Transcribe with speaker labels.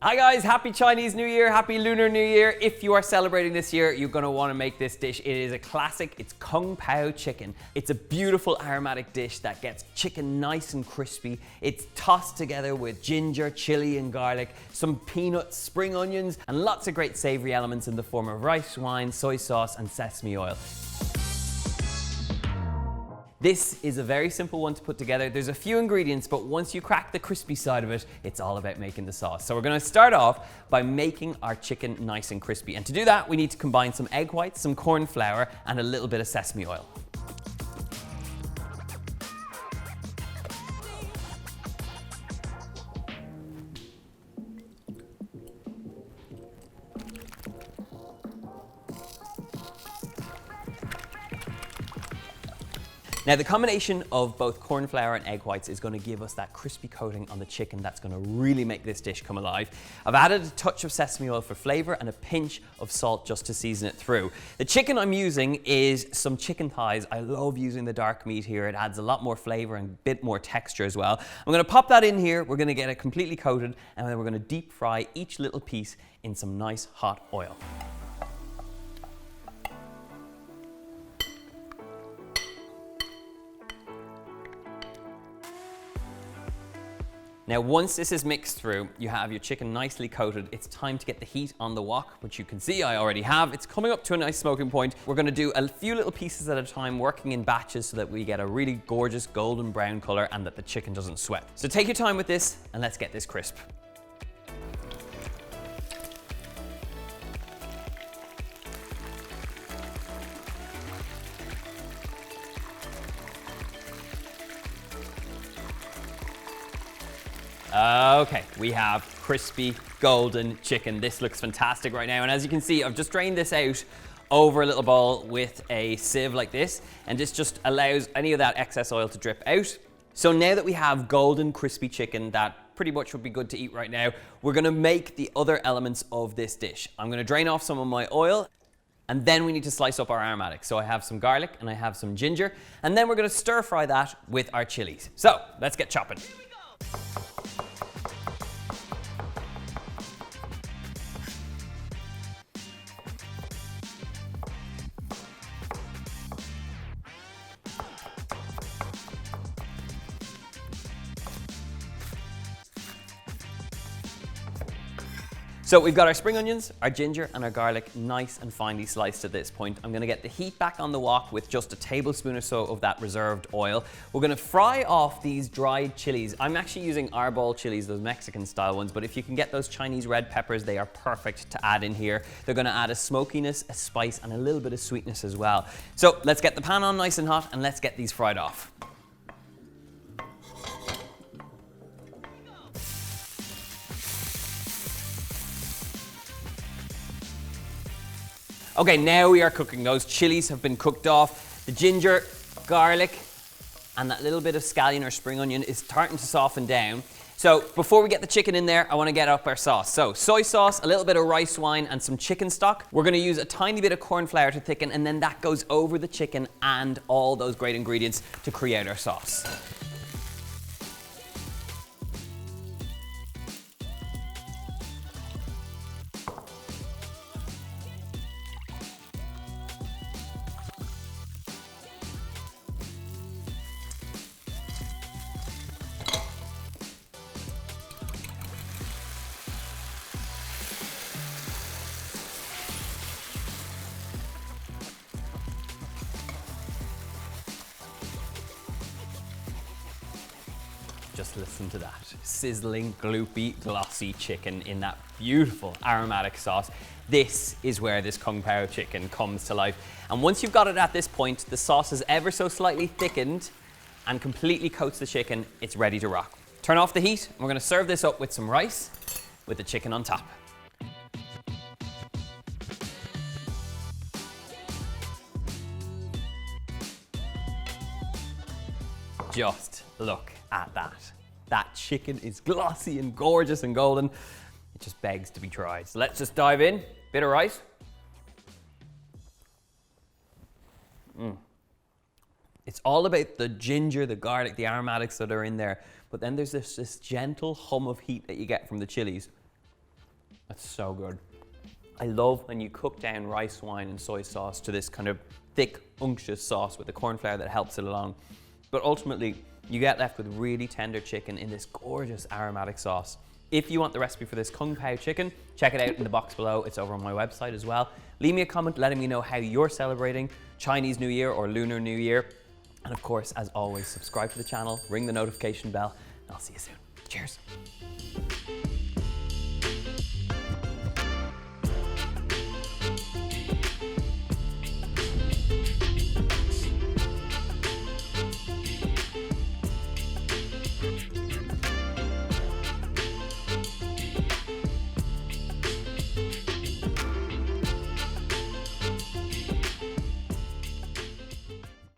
Speaker 1: Hi guys, happy Chinese New Year, happy Lunar New Year. If you are celebrating this year, you're gonna wanna make this dish. It is a classic, it's Kung Pao chicken. It's a beautiful aromatic dish that gets chicken nice and crispy. It's tossed together with ginger, chili and garlic, some peanuts, spring onions, and lots of great savory elements in the form of rice wine, soy sauce, and sesame oil. This is a very simple one to put together. There's a few ingredients, but once you crack the crispy side of it, it's all about making the sauce. So we're gonna start off by making our chicken nice and crispy. And to do that, we need to combine some egg whites, some corn flour, and a little bit of sesame oil. Now the combination of both corn flour and egg whites is going to give us that crispy coating on the chicken that's going to really make this dish come alive. I've added a touch of sesame oil for flavor and a pinch of salt just to season it through. The chicken I'm using is some chicken thighs. I love using the dark meat here. It adds a lot more flavor and a bit more texture as well. I'm going to pop that in here. We're going to get it completely coated and then we're going to deep fry each little piece in some nice hot oil. Now once this is mixed through, you have your chicken nicely coated, it's time to get the heat on the wok, which you can see I already have. It's coming up to a nice smoking point. We're going to do a few little pieces at a time, working in batches so that we get a really gorgeous golden brown color and that the chicken doesn't sweat. So take your time with this and let's get this crisp. Okay, we have crispy golden chicken. This looks fantastic right now. And as you can see, I've just drained this out over a little bowl with a sieve like this. And this just allows any of that excess oil to drip out. So now that we have golden crispy chicken that pretty much would be good to eat right now, we're gonna make the other elements of this dish. I'm gonna drain off some of my oil and then we need to slice up our aromatics. So I have some garlic and I have some ginger. And then we're gonna stir fry that with our chilies. So let's get chopping. So we've got our spring onions, our ginger and our garlic nice and finely sliced at this point. I'm gonna get the heat back on the wok with just a tablespoon or so of that reserved oil. We're gonna fry off these dried chilies. I'm actually using arbol chilies, those Mexican style ones, but if you can get those Chinese red peppers, they are perfect to add in here. They're gonna add a smokiness, a spice and a little bit of sweetness as well. So let's get the pan on nice and hot and let's get these fried off. Okay, now we are cooking. Those chilies have been cooked off. The ginger, garlic, and that little bit of scallion or spring onion is starting to soften down. So before we get the chicken in there, I want to get up our sauce. So soy sauce, a little bit of rice wine, and some chicken stock. We're going to use a tiny bit of corn flour to thicken, and then that goes over the chicken and all those great ingredients to create our sauce. Just listen to that. Sizzling, gloopy, glossy chicken in that beautiful aromatic sauce. This is where this Kung Pao chicken comes to life. And once you've got it at this point, the sauce is ever so slightly thickened and completely coats the chicken, it's ready to rock. Turn off the heat, and we're gonna serve this up with some rice with the chicken on top. Just look at that. That chicken is glossy and gorgeous and golden. It just begs to be tried. So let's just dive in. Bit of rice. It's all about the ginger, the garlic, the aromatics that are in there. But then there's this gentle hum of heat that you get from the chilies. That's so good. I love when you cook down rice wine and soy sauce to this kind of thick, unctuous sauce with the corn flour that helps it along. But ultimately, you get left with really tender chicken in this gorgeous aromatic sauce. If you want the recipe for this Kung Pao chicken, check it out in the box below. It's over on my website as well. Leave me a comment letting me know how you're celebrating Chinese New Year or Lunar New Year. And of course, as always, subscribe to the channel, ring the notification bell, and I'll see you soon. Cheers.